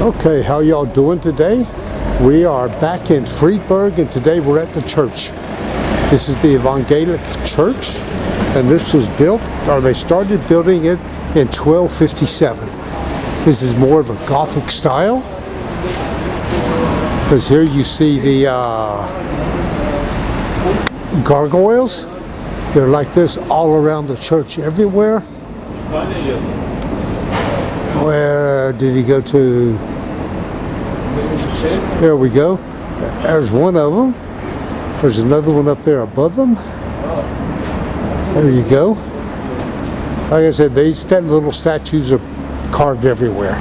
Okay, how y'all doing today? We are back in Freidberg, and today we're at the church. This is the Evangelic Church, and this was built, or they started building it in 1257. This is more of a Gothic style, because here you see the gargoyles. They're like this all around the church, everywhere. Where did he go to? There we go. There's one of them. There's another one up there above them. There you go. Like I said, these little statues are carved everywhere.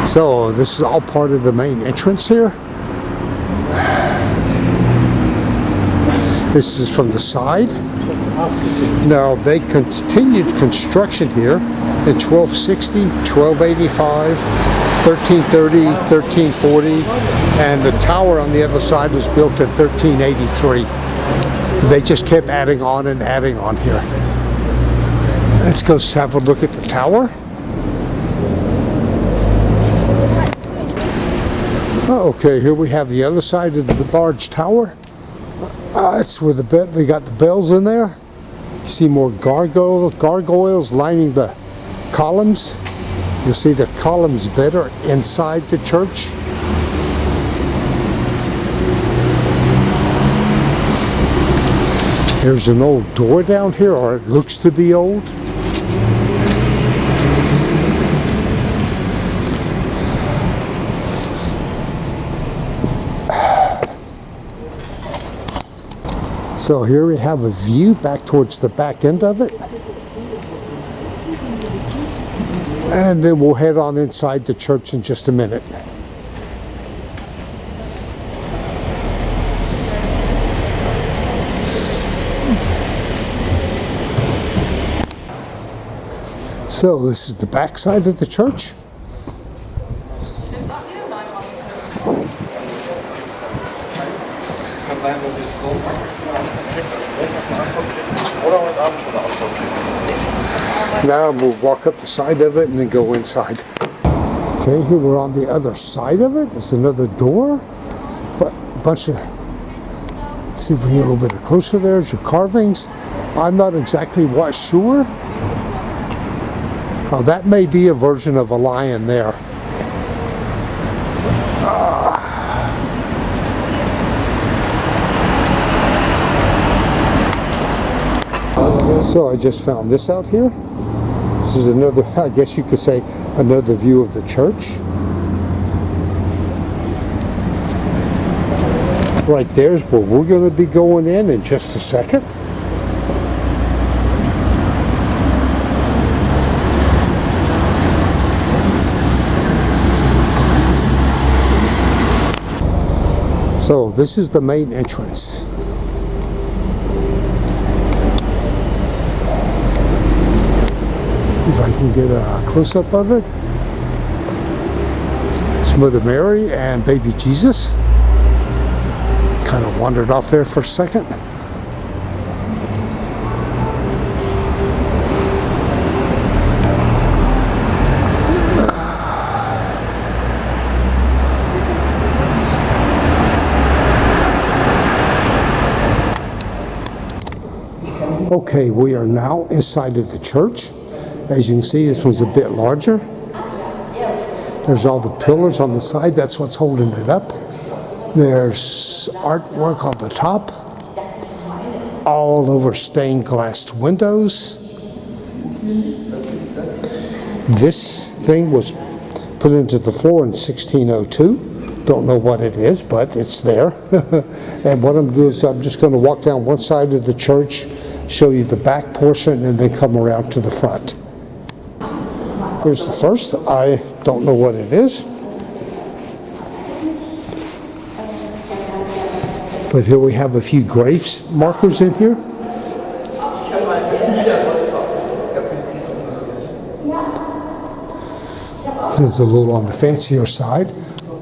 So this is all part of the main entrance here. This is from the side. Now they continued construction here in 1260, 1285, 1330, 1340, and the tower on the other side was built in 1383. They just kept adding on and adding on here. Let's go have a look at the tower. Okay, here we have the other side of the large tower. It's where they got the bells in there. You see more gargoyles lining the columns. You'll see the columns better inside the church. There's an old door down here, or it looks to be old. So here we have a view back towards the back end of it. And then we'll head on inside the church in just a minute. So this is the back side of the church. Now we'll walk up the side of it and then go inside. Okay, here we're on the other side of it. There's another door, but a bunch of, let's see if we can get a little bit closer. There's your carvings. I'm not exactly sure. Oh, that may be a version of a lion there. So I just found this out here. This is another, I guess you could say, another view of the church. Right there's where we're going to be going in just a second. So this is the main entrance. If I can get a close-up of it. It's Mother Mary and baby Jesus. Kind of wandered off there for a second. Okay, we are now inside of the church. As you can see, this one's a bit larger. There's all the pillars on the side. That's what's holding it up. There's artwork on the top. All over stained glass windows. This thing was put into the floor in 1602. Don't know what it is, but it's there. And what I'm doing is I'm just going to walk down one side of the church, show you the back portion, and then come around to the front. Here's the first. I don't know what it is. But here we have a few graves markers in here. This is a little on the fancier side,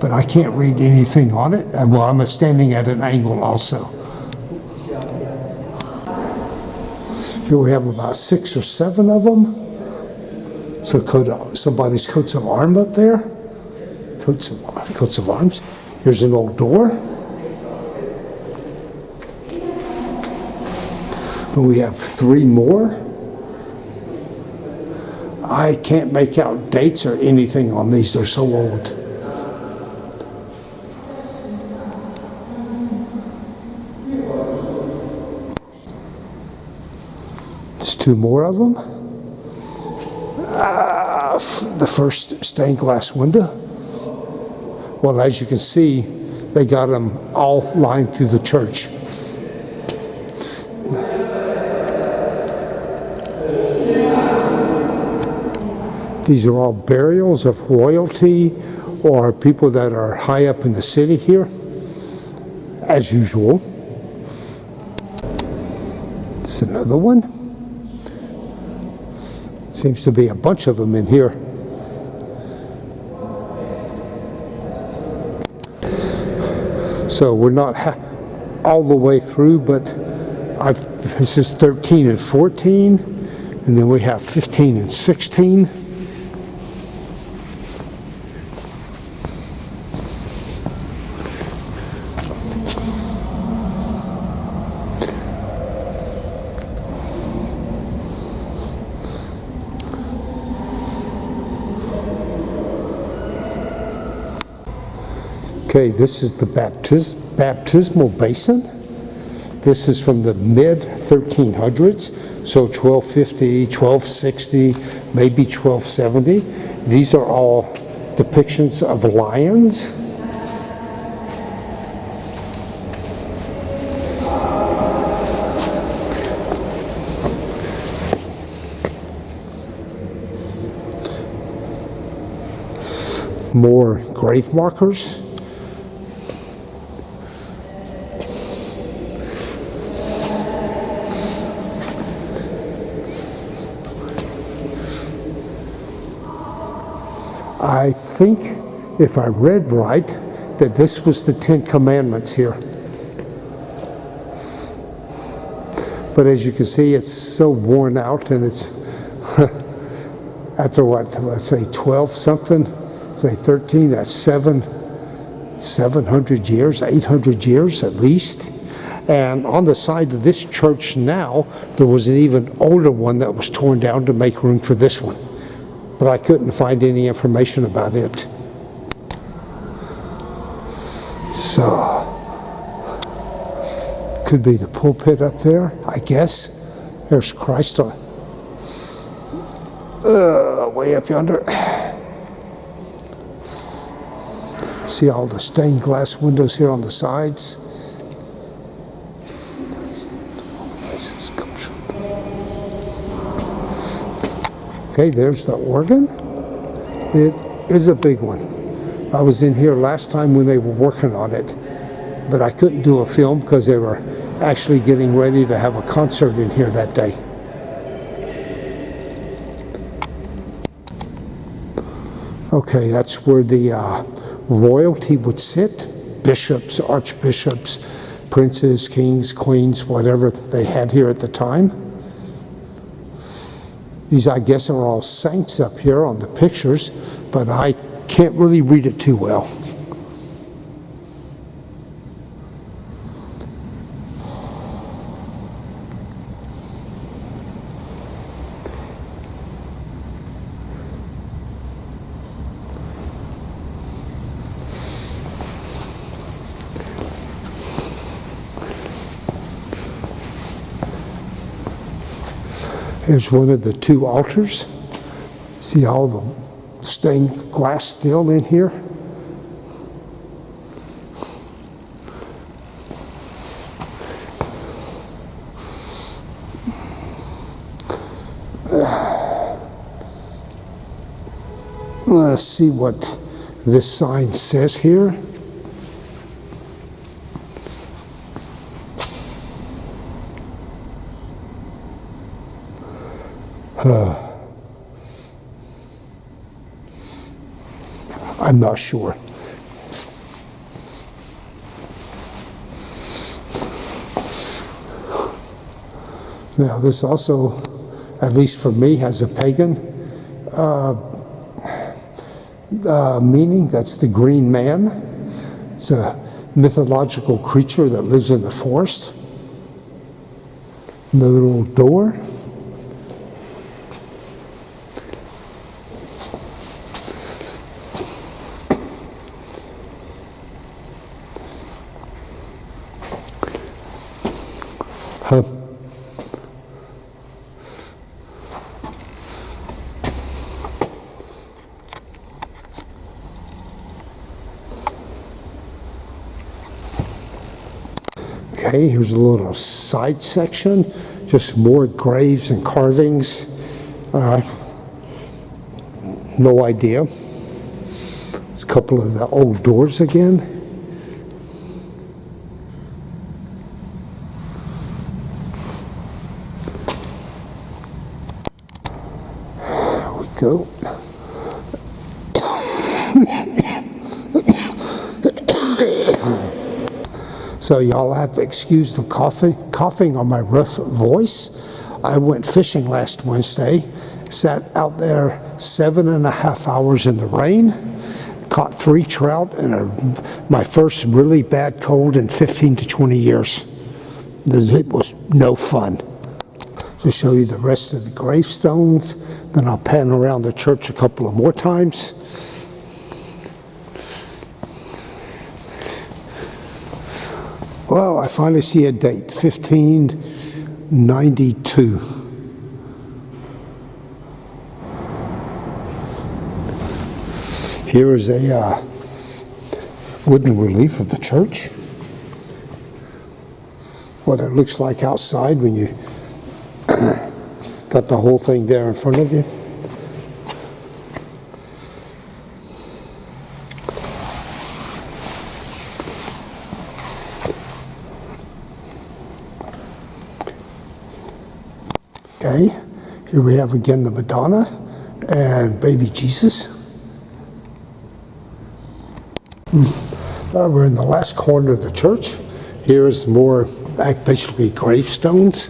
but I can't read anything on it. Well, I'm standing at an angle also. Here we have about 6 or 7 of them. So somebody's coats of arms up there. Coats of arms. Here's an old door. And we have 3 more. I can't make out dates or anything on these. They're so old. There's 2 more of them. The first stained glass window. Well, as you can see, they got them all lined through the church. These are all burials of royalty or people that are high up in the city here, as usual. It's another one. Seems to be a bunch of them in here. So we're not all the way through, but this is 13 and 14, and then we have 15 and 16. Okay, this is the baptismal basin. This is from the mid-1300s, so 1250, 1260, maybe 1270. These are all depictions of lions. More grave markers. I think, if I read right, that this was the 10 Commandments here. But as you can see, it's so worn out, and it's after what, let's say 12 something, say 13, that's 700 years, 800 years at least. And on the side of this church now, there was an even older one that was torn down to make room for this one. But I couldn't find any information about it. So, could be the pulpit up there, I guess. There's Christ way up yonder. See all the stained glass windows here on the sides. Okay, there's the organ. It is a big one. I was in here last time when they were working on it, but I couldn't do a film because they were actually getting ready to have a concert in here that day. Okay, that's where the royalty would sit. Bishops, archbishops, princes, kings, queens, whatever they had here at the time. These, I guess, are all saints up here on the pictures, but I can't really read it too well. Here's one of the 2 altars. See all the stained glass still in here? Let's see what this sign says here. I'm not sure. Now this also, at least for me, has a pagan meaning. That's the green man. It's a mythological creature that lives in the forest. Another little door. Huh. Okay, here's a little side section, just more graves and carvings. No idea. It's a couple of the old doors again. There we go. So y'all have to excuse the coughing on my rough voice. I went fishing last Wednesday, sat out there 7.5 hours in the rain, caught 3 trout, and my first really bad cold in 15 to 20 years. It was no fun. To show you the rest of the gravestones, then I'll pan around the church a couple of more times. Well, I finally see a date, 1592. Here is a wooden relief of the church. What it looks like outside when you got the whole thing there in front of you. Okay, here we have again the Madonna and baby Jesus. We're in the last corner of the church. Here's more, basically gravestones.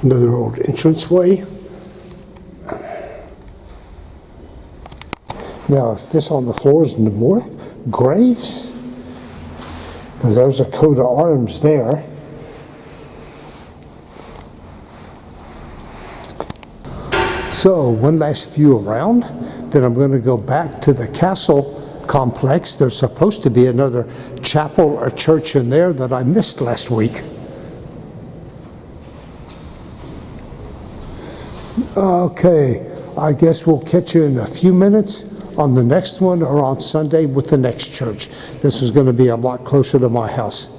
Another old entranceway. Now, if this on the floor is no more graves, because there's a coat of arms there. So, one last view around, then I'm going to go back to the castle complex. There's supposed to be another chapel or church in there that I missed last week. Okay, I guess we'll catch you in a few minutes on the next one or on Sunday with the next church. This is going to be a lot closer to my house.